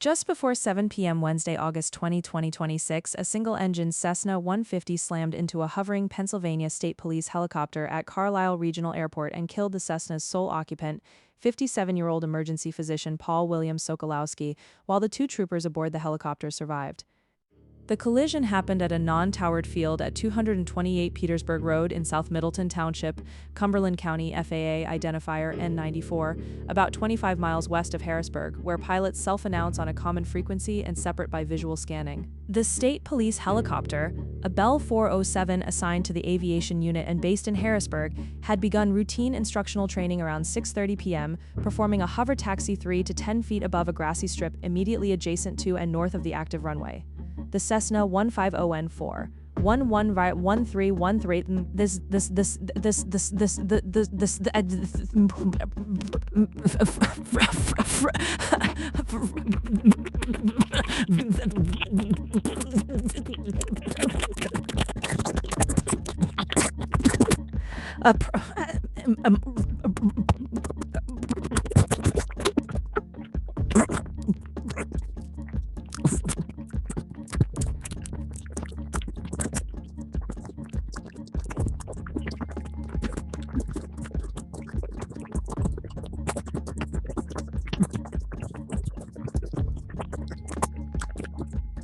Just before 7 p.m. Wednesday, August 20, 2026, a single-engine Cessna 150 slammed into a hovering Pennsylvania State Police helicopter at Carlisle Regional Airport and killed the Cessna's sole occupant, 57-year-old emergency physician Paul Sokalowski, while the two troopers aboard the helicopter survived. The collision happened at a non-towered field at 228 Petersburg Road in South Middleton Township, Cumberland County, FAA identifier N94, about 25 miles west of Harrisburg, where pilots self-announce on a common frequency and separate by visual scanning. The state police helicopter, a Bell 407 assigned to the aviation unit and based in Harrisburg, had begun routine instructional training around 6:30 p.m., performing a hover taxi 3 to 10 feet above a grassy strip immediately adjacent to and north of the active runway. The Cessna 150N4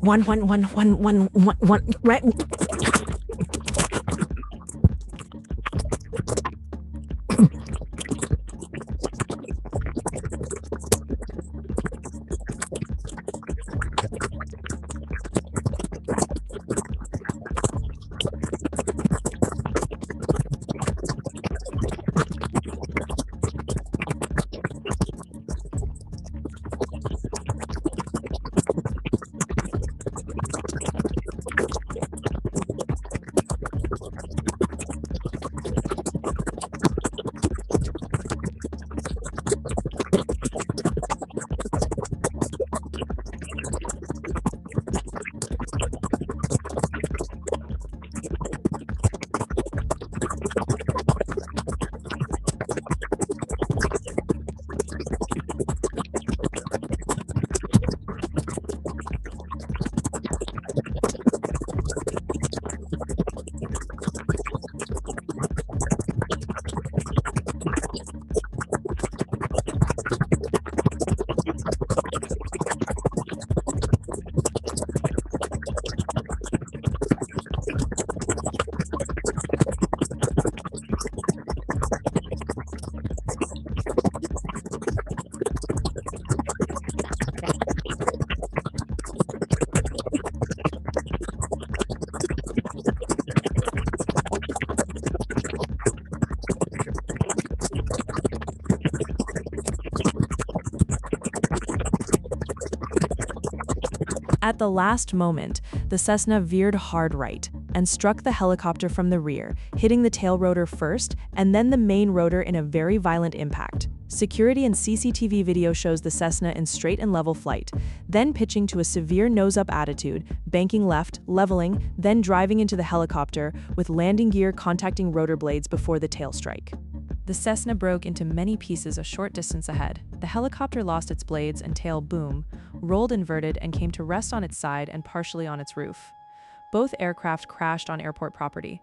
1313 one, right? At the last moment, the Cessna veered hard right and struck the helicopter from the rear, hitting the tail rotor first and then the main rotor in a very violent impact. Security and CCTV video shows the Cessna in straight and level flight, then pitching to a severe nose-up attitude, banking left, leveling, then driving into the helicopter, with landing gear contacting rotor blades before the tail strike. The Cessna broke into many pieces a short distance ahead. The helicopter lost its blades and tail boom, rolled inverted and came to rest on its side and partially on its roof. Both aircraft crashed on airport property.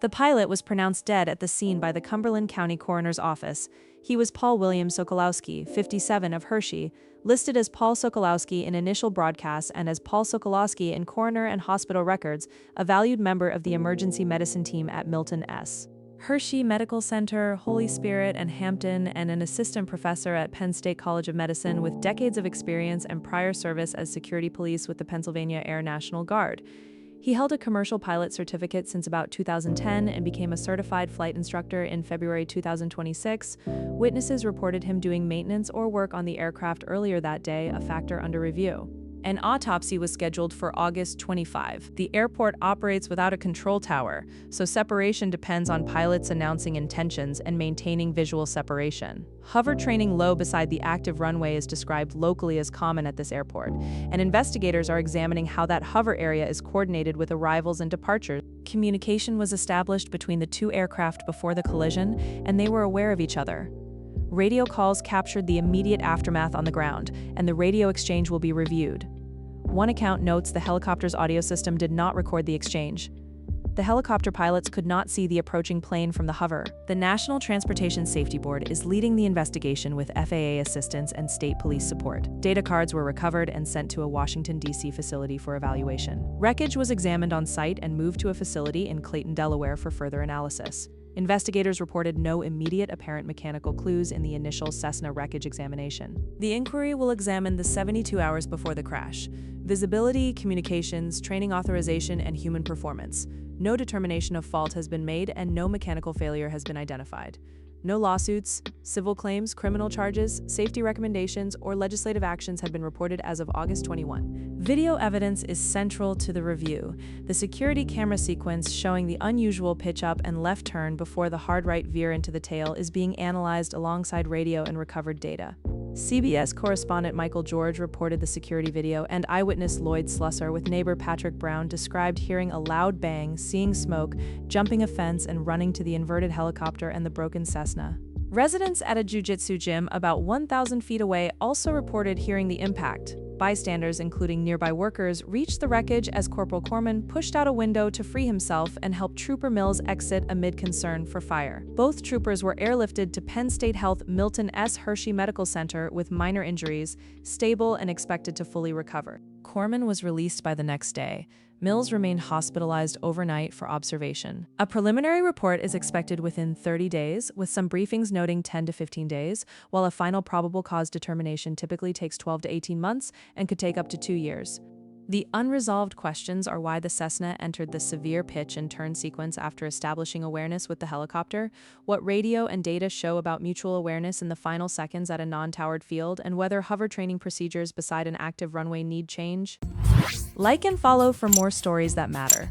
The pilot was pronounced dead at the scene by the Cumberland County Coroner's Office. He was Paul Sokalowski, 57, of Hershey, listed as Paul Sokalowski in initial broadcasts and as Paul Sokalowski in coroner and hospital records, a valued member of the emergency medicine team at Milton S. Hershey Medical Center, Holy Spirit, and Hampton, and an assistant professor at Penn State College of Medicine with decades of experience and prior service as security police with the Pennsylvania Air National Guard. He held a commercial pilot certificate since about 2010 and became a certified flight instructor in February 2026. Witnesses reported him doing maintenance or work on the aircraft earlier that day, a factor under review. An autopsy was scheduled for August 25. The airport operates without a control tower, so separation depends on pilots announcing intentions and maintaining visual separation. Hover training low beside the active runway is described locally as common at this airport, and investigators are examining how that hover area is coordinated with arrivals and departures. Communication was established between the two aircraft before the collision, and they were aware of each other. Radio calls captured the immediate aftermath on the ground, and the radio exchange will be reviewed. One account notes the helicopter's audio system did not record the exchange. The helicopter pilots could not see the approaching plane from the hover. The National Transportation Safety Board is leading the investigation with FAA assistance and state police support. Data cards were recovered and sent to a Washington, D.C. facility for evaluation. Wreckage was examined on site and moved to a facility in Clayton, Delaware for further analysis. Investigators reported no immediate apparent mechanical clues in the initial Cessna wreckage examination. The inquiry will examine the 72 hours before the crash: visibility, communications, training authorization, and human performance. No determination of fault has been made and no mechanical failure has been identified. No lawsuits, civil claims, criminal charges, safety recommendations, or legislative actions have been reported as of August 21. Video evidence is central to the review. The security camera sequence showing the unusual pitch-up and left turn before the hard right veer into the tail is being analyzed alongside radio and recovered data. CBS correspondent Michael George reported the security video, and eyewitness Lloyd Slusser with neighbor Patrick Brown described hearing a loud bang, seeing smoke, jumping a fence, and running to the inverted helicopter and the broken Cessna. Residents at a jiu-jitsu gym about 1,000 feet away also reported hearing the impact. Bystanders, including nearby workers, reached the wreckage as Corporal Corman pushed out a window to free himself and help Trooper Mills exit amid concern for fire. Both troopers were airlifted to Penn State Health Milton S. Hershey Medical Center with minor injuries, stable and expected to fully recover. Corman was released by the next day. Mills remained hospitalized overnight for observation. A preliminary report is expected within 30 days, with some briefings noting 10 to 15 days, while a final probable cause determination typically takes 12 to 18 months and could take up to 2 years. The unresolved questions are why the Cessna entered the severe pitch and turn sequence after establishing awareness with the helicopter, what radio and data show about mutual awareness in the final seconds at a non-towered field, and whether hover training procedures beside an active runway need change. Like and follow for more stories that matter.